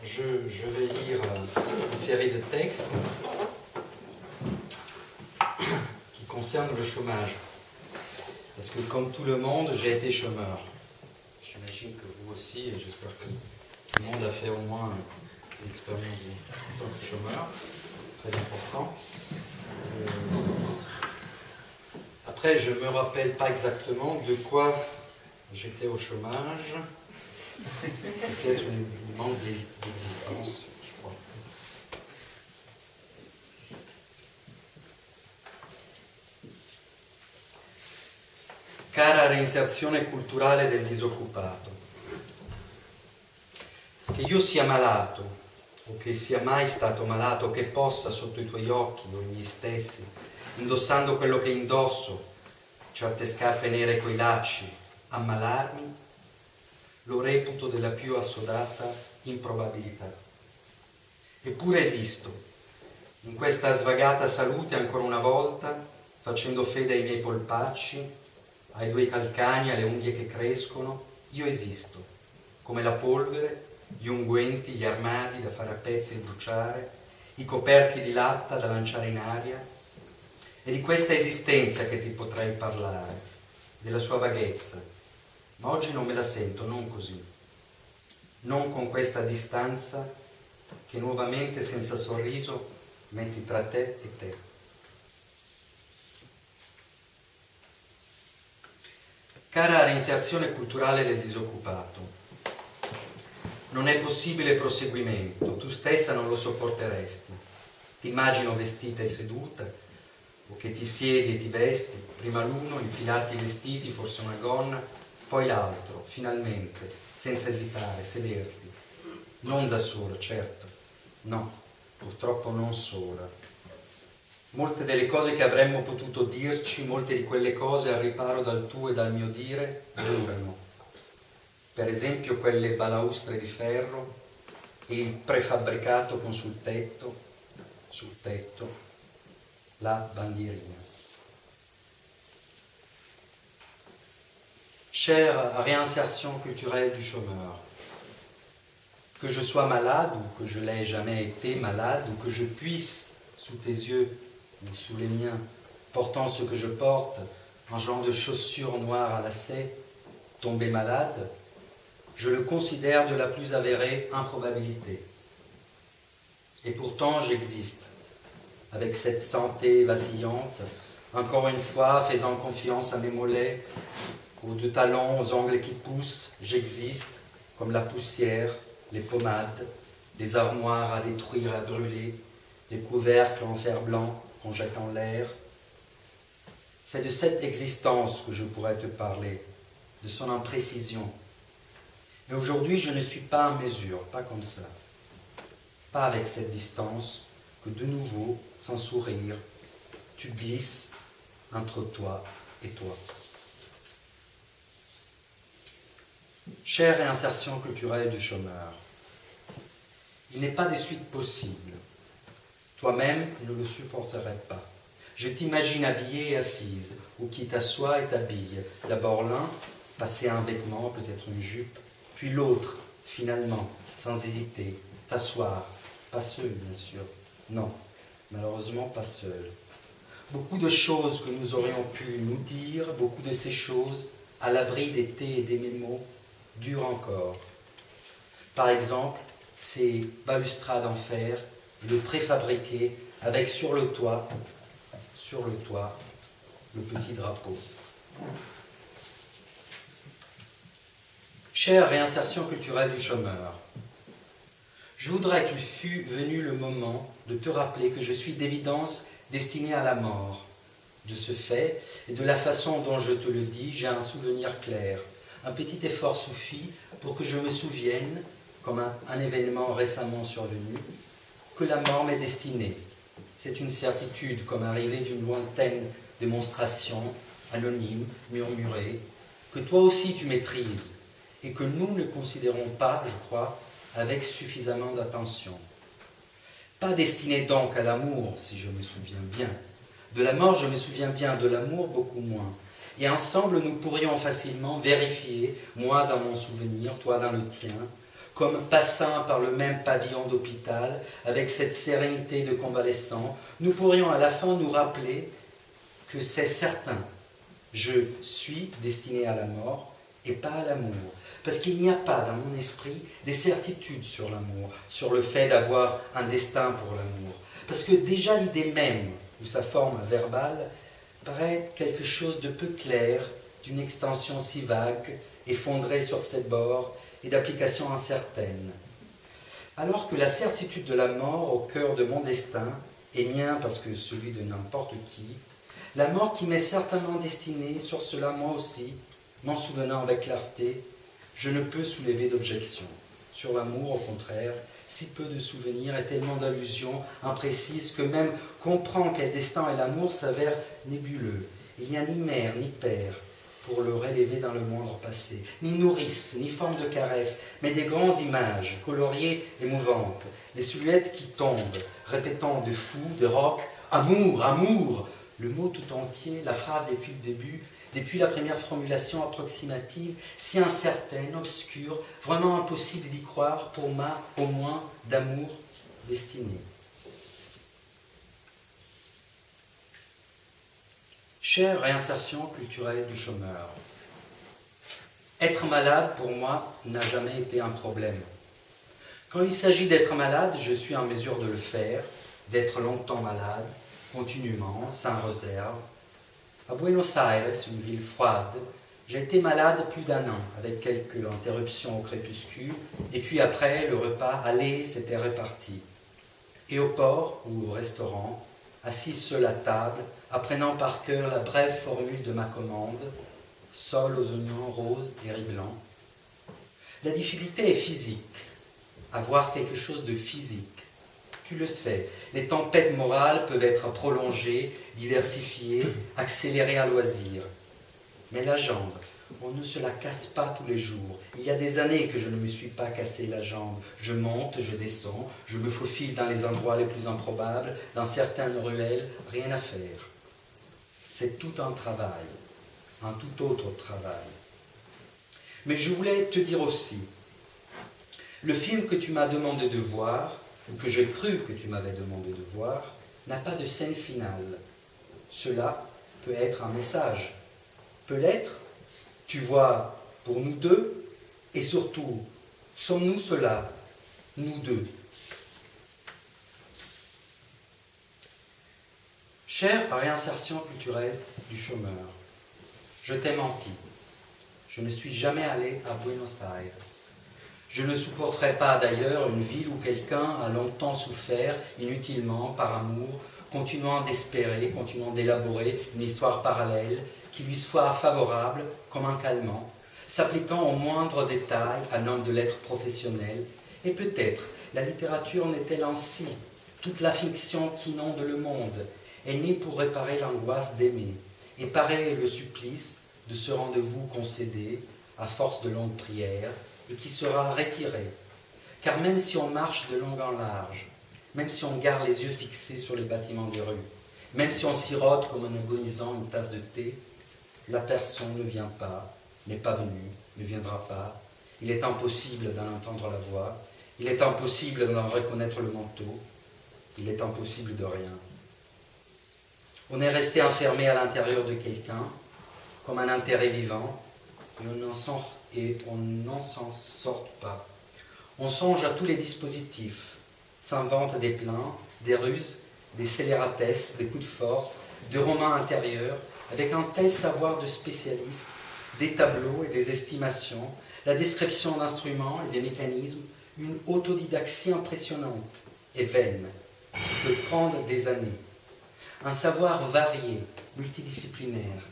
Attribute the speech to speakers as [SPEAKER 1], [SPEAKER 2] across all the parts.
[SPEAKER 1] je vais lire une série de textes qui concernent le chômage. Parce que comme tout le monde, j'ai été chômeur. J'imagine que vous aussi, et j'espère que tout le monde a fait au moins une expérience en tant que chômeur. Très important. Après, je ne me rappelle pas exactement de quoi j'étais au chômage. Peut-être un manque d'existence, je crois. Cara reinserzione culturale del disoccupato. Che io sia malato, o che sia mai stato malato, che possa sotto i tuoi occhi o i miei stessi, indossando quello che indosso, certe scarpe nere coi lacci, ammalarmi, lo reputo della più assodata improbabilità. Eppure esisto, in questa svagata salute ancora una volta, facendo fede ai miei polpacci, ai 2 calcani, alle unghie che crescono, io esisto, come la polvere, gli unguenti, gli armadi da fare a pezzi e bruciare, i coperchi di latta da lanciare in aria. È di questa esistenza che ti potrei parlare, della sua vaghezza, ma oggi non me la sento, non così, non con questa distanza che nuovamente senza sorriso metti tra te e te. Cara reinserzione culturale del disoccupato, non è possibile proseguimento, tu stessa non lo sopporteresti. Ti immagino vestita e seduta, o che ti siedi e ti vesti, prima l'uno, infilarti i vestiti, forse una gonna, poi l'altro, finalmente, senza esitare, sederti. Non da sola, certo. No, purtroppo non sola. Molte delle cose che avremmo potuto dirci, molte di quelle cose al riparo dal tuo e dal mio dire, durano. Per esempio quelle balaustre di ferro e il prefabbricato con sul tetto, la bandierina. Chère réinsertion culturelle du chômeur, que je sois malade ou que je l'ai jamais été malade ou que je puisse, sous tes yeux ou sous les miens, portant ce que je porte, un genre de chaussures noires à lacets, tomber malade, je le considère de la plus avérée improbabilité. Et pourtant j'existe, avec cette santé vacillante, encore une fois faisant confiance à mes mollets, aux 2 talons, aux ongles qui poussent, j'existe, comme la poussière, les pommades, les armoires à détruire et à brûler, les couvercles en fer blanc qu'on jette en l'air. C'est de cette existence que je pourrais te parler, de son imprécision. Mais aujourd'hui, je ne suis pas en mesure, pas comme ça, pas avec cette distance, que de nouveau, sans sourire, tu glisses entre toi et toi. Chère réinsertion culturelle du chômeur, il n'est pas de suite possible. Toi-même ne le supporterais pas. Je t'imagine habillée et assise, ou qui t'assoit et t'habille. D'abord l'un, passer un vêtement, peut-être une jupe, puis l'autre, finalement, sans hésiter, t'asseoir, pas seul bien sûr. Non, malheureusement pas seul. Beaucoup de choses que nous aurions pu nous dire, beaucoup de ces choses, à l'abri des thés et des mémos, durent encore. Par exemple, ces balustrades en fer, le préfabriqué, avec sur le toit, le petit drapeau. Chère réinsertion culturelle du chômeur, je voudrais qu'il fût venu le moment de te rappeler que je suis d'évidence destiné à la mort. De ce fait, et de la façon dont je te le dis, j'ai un souvenir clair. Un petit effort suffit pour que je me souvienne, comme un événement récemment survenu, que la mort m'est destinée. C'est une certitude, comme arrivée d'une lointaine démonstration, anonyme, murmurée, que toi aussi tu maîtrises, et que nous ne considérons pas, je crois, avec suffisamment d'attention. Pas destinée donc à l'amour, si je me souviens bien. De la mort, je me souviens bien, de l'amour, beaucoup moins. Et ensemble, nous pourrions facilement vérifier, moi dans mon souvenir, toi dans le tien, comme passant par le même pavillon d'hôpital, avec cette sérénité de convalescent, nous pourrions à la fin nous rappeler que c'est certain, je suis destiné à la mort et pas à l'amour. Parce qu'il n'y a pas dans mon esprit des certitudes sur l'amour, sur le fait d'avoir un destin pour l'amour. Parce que déjà l'idée même, ou sa forme verbale, paraît quelque chose de peu clair, d'une extension si vague, effondrée sur ses bords et d'application incertaine. Alors que la certitude de la mort au cœur de mon destin est mien parce que celui de n'importe qui, la mort qui m'est certainement destinée, sur cela moi aussi, m'en souvenant avec clarté, je ne peux soulever d'objection. Sur l'amour, au contraire, si peu de souvenirs et tellement d'allusions imprécises que même comprendre quel destin est l'amour s'avère nébuleux. Il n'y a ni mère ni père pour le relever dans le moindre passé, ni nourrice, ni forme de caresse, mais des grandes images, coloriées et mouvantes, des silhouettes qui tombent, répétant de fou, de roc, amour, amour, le mot tout entier, la phrase depuis le début, depuis la première formulation approximative, si incertaine, obscure, vraiment impossible d'y croire pour ma, au moins, d'amour destinée. Chère réinsertion culturelle du chômeur, être malade, pour moi, n'a jamais été un problème. Quand il s'agit d'être malade, je suis en mesure de le faire, d'être longtemps malade, continuellement, sans réserve. À Buenos Aires, une ville froide, j'ai été malade plus d'1 an, avec quelques interruptions au crépuscule, et puis après, le repas allé s'était réparti. Et au port ou au restaurant, assis seul à table, apprenant par cœur la brève formule de ma commande, sol aux oignons roses et riz blanc. La difficulté est physique, avoir quelque chose de physique. Tu le sais, les tempêtes morales peuvent être prolongées, diversifiées, accélérées à loisir. Mais la jambe, on ne se la casse pas tous les jours. Il y a des années que je ne me suis pas cassé la jambe. Je monte, je descends, je me faufile dans les endroits les plus improbables, dans certaines ruelles, rien à faire. C'est tout un travail, un tout autre travail. Mais je voulais te dire aussi, le film que tu m'as demandé de voir, ou que j'ai cru que tu m'avais demandé de voir, n'a pas de scène finale. Cela peut être un message. Peut l'être, tu vois, pour nous deux, et surtout, sommes-nous cela, nous deux? Chère réinsertion culturelle du chômeur, je t'ai menti. Je ne suis jamais allé à Buenos Aires. Je ne supporterai pas d'ailleurs une ville où quelqu'un a longtemps souffert inutilement par amour, continuant d'espérer, continuant d'élaborer une histoire parallèle qui lui soit favorable comme un calmant, s'appliquant aux moindres détails un homme de lettres professionnel. Et peut-être la littérature n'est-elle ainsi, toute la fiction qui inonde le monde est née pour réparer l'angoisse d'aimer et parer le supplice de ce rendez-vous concédé à force de longues prières, et qui sera retiré. Car même si on marche de long en large, même si on garde les yeux fixés sur les bâtiments des rues, même si on sirote comme en agonisant une tasse de thé, la personne ne vient pas, n'est pas venue, ne viendra pas. Il est impossible d'en entendre la voix, il est impossible d'en reconnaître le manteau, il est impossible de rien. On est resté enfermé à l'intérieur de quelqu'un, comme un intérêt vivant, et on n'en s'en sort pas. On songe à tous les dispositifs, s'invente des plans, des ruses, des scélératesses, des coups de force, des romans intérieurs, avec un tel savoir de spécialiste, des tableaux et des estimations, la description d'instruments et des mécanismes, une autodidaxie impressionnante et vaine, qui peut prendre des années. Un savoir varié, multidisciplinaire,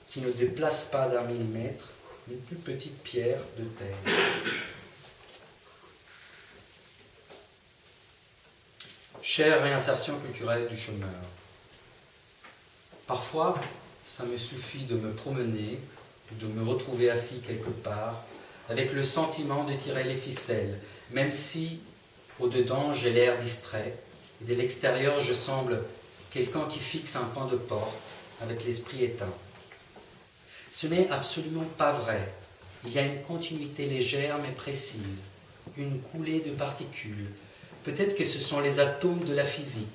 [SPEAKER 1] qui ne déplace pas d'1 millimètre une plus petite pierre de terre. Chère réinsertion culturelle du chômeur. Parfois, ça me suffit de me promener, de me retrouver assis quelque part, avec le sentiment de tirer les ficelles, même si, au-dedans, j'ai l'air distrait, et de l'extérieur, je semble quelqu'un qui fixe un pan de porte, avec l'esprit éteint. Ce n'est absolument pas vrai. Il y a une continuité légère mais précise, une coulée de particules. Peut-être que ce sont les atomes de la physique,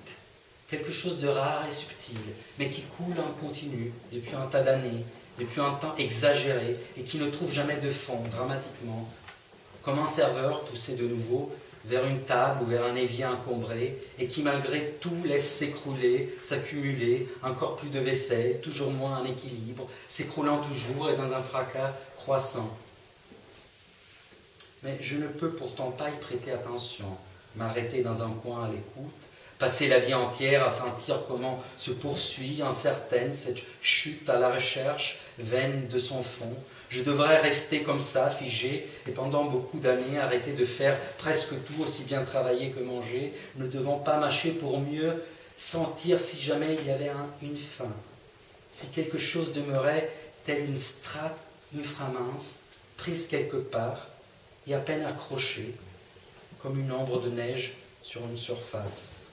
[SPEAKER 1] quelque chose de rare et subtil, mais qui coule en continu depuis un tas d'années, depuis un temps exagéré, et qui ne trouve jamais de fond, dramatiquement, comme un serveur poussé de nouveau vers une table ou vers un évier encombré, et qui malgré tout laisse s'écrouler, s'accumuler, encore plus de vaisselle, toujours moins en équilibre, s'écroulant toujours et dans un fracas croissant. Mais je ne peux pourtant pas y prêter attention, m'arrêter dans un coin à l'écoute, passer la vie entière à sentir comment se poursuit incertaine cette chute à la recherche vaine de son fond. Je devrais rester comme ça, figé, et pendant beaucoup d'années arrêter de faire presque tout, aussi bien travailler que manger, ne devant pas mâcher pour mieux sentir si jamais il y avait une fin, si quelque chose demeurait telle une strate inframince, prise quelque part, et à peine accrochée, comme une ombre de neige sur une surface.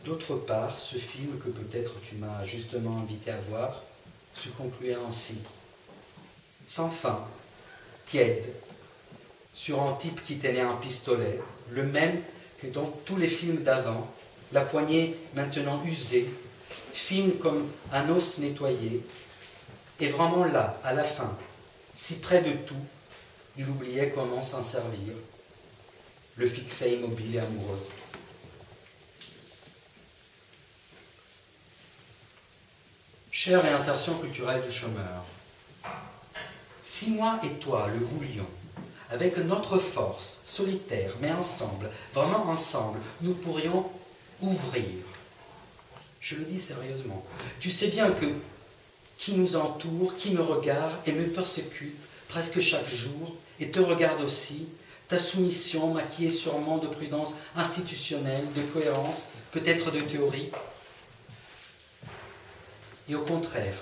[SPEAKER 1] D'autre part, ce film que peut-être tu m'as justement invité à voir, se concluait ainsi. Sans fin, tiède, sur un type qui tenait un pistolet, le même que dans tous les films d'avant, la poignée maintenant usée, fine comme un os nettoyé, et vraiment là, à la fin, si près de tout, il oubliait comment s'en servir, le fixait immobile et amoureux. Chère réinsertion culturelle du chômeur, si moi et toi le voulions, avec notre force, solitaire, mais ensemble, vraiment ensemble, nous pourrions ouvrir. Je le dis sérieusement. Tu sais bien que qui nous entoure, qui me regarde et me persécute presque chaque jour, et te regarde aussi, ta soumission maquillée sûrement de prudence institutionnelle, de cohérence, peut-être de théorie. Et au contraire,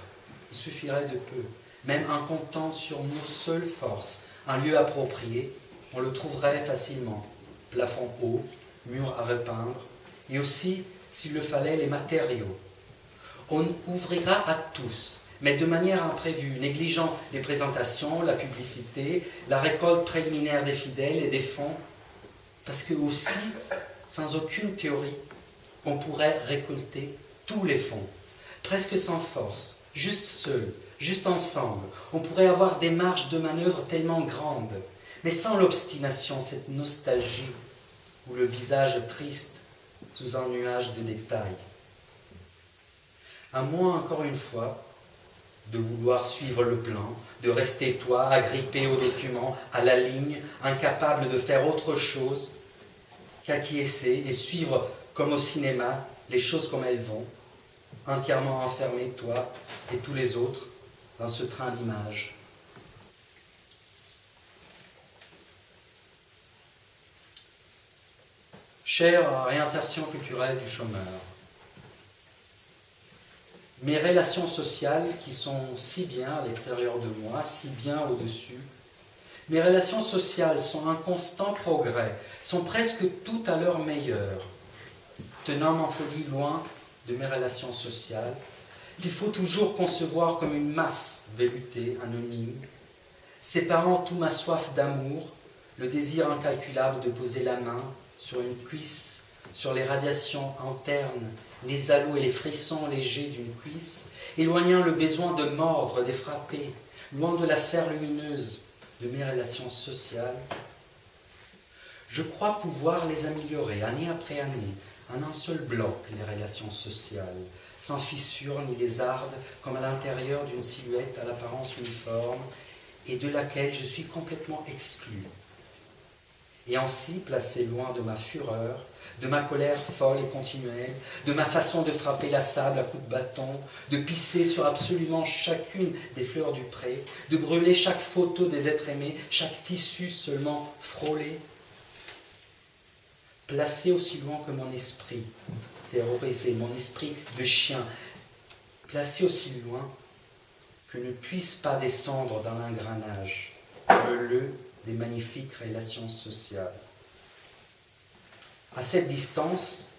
[SPEAKER 1] il suffirait de peu, même en comptant sur nos seules forces, un lieu approprié, on le trouverait facilement. Plafond haut, mur à repeindre, et aussi, s'il le fallait, les matériaux. On ouvrira à tous, mais de manière imprévue, négligeant les présentations, la publicité, la récolte préliminaire des fidèles et des fonds, parce que aussi, sans aucune théorie, on pourrait récolter tous les fonds. Presque sans force, juste seul, juste ensemble, on pourrait avoir des marges de manœuvre tellement grandes, mais sans l'obstination, cette nostalgie, ou le visage triste sous un nuage de détails. À moins, encore une fois, de vouloir suivre le plan, de rester toi, agrippé au document, à la ligne, incapable de faire autre chose qu'acquiescer et suivre, comme au cinéma, les choses comme elles vont, entièrement enfermé, toi et tous les autres, dans ce train d'images. Chère réinsertion culturelle du chômeur, mes relations sociales qui sont si bien à l'extérieur de moi, si bien au-dessus, mes relations sociales sont un constant progrès, sont presque toutes à leur meilleur, tenant en folie loin de mes relations sociales, qu'il faut toujours concevoir comme une masse veloutée, anonyme, séparant toute ma soif d'amour, le désir incalculable de poser la main sur une cuisse, sur les radiations internes, les halos et les frissons légers d'une cuisse, éloignant le besoin de mordre, de frapper, loin de la sphère lumineuse de mes relations sociales. Je crois pouvoir les améliorer année après année, en un seul bloc, les relations sociales, sans fissures ni lézardes, comme à l'intérieur d'une silhouette à l'apparence uniforme, et de laquelle je suis complètement exclu. Et ainsi, placé loin de ma fureur, de ma colère folle et continuelle, de ma façon de frapper la sable à coups de bâton, de pisser sur absolument chacune des fleurs du pré, de brûler chaque photo des êtres aimés, chaque tissu seulement frôlé, placé aussi loin que mon esprit, terrorisé, mon esprit de chien, placé aussi loin que ne puisse pas descendre dans l'engrenage, le lieu des magnifiques relations sociales. À cette distance,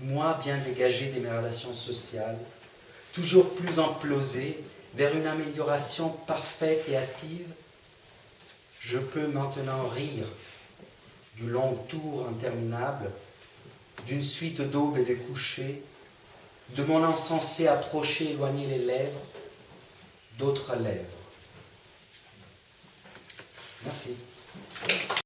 [SPEAKER 1] moi bien dégagé de mes relations sociales, toujours plus implosé vers une amélioration parfaite et hâtive, Je peux maintenant rire du long tour interminable, d'une suite d'aubes et de couchers, de mon insensé approché, éloigner les lèvres, d'autres lèvres. Merci.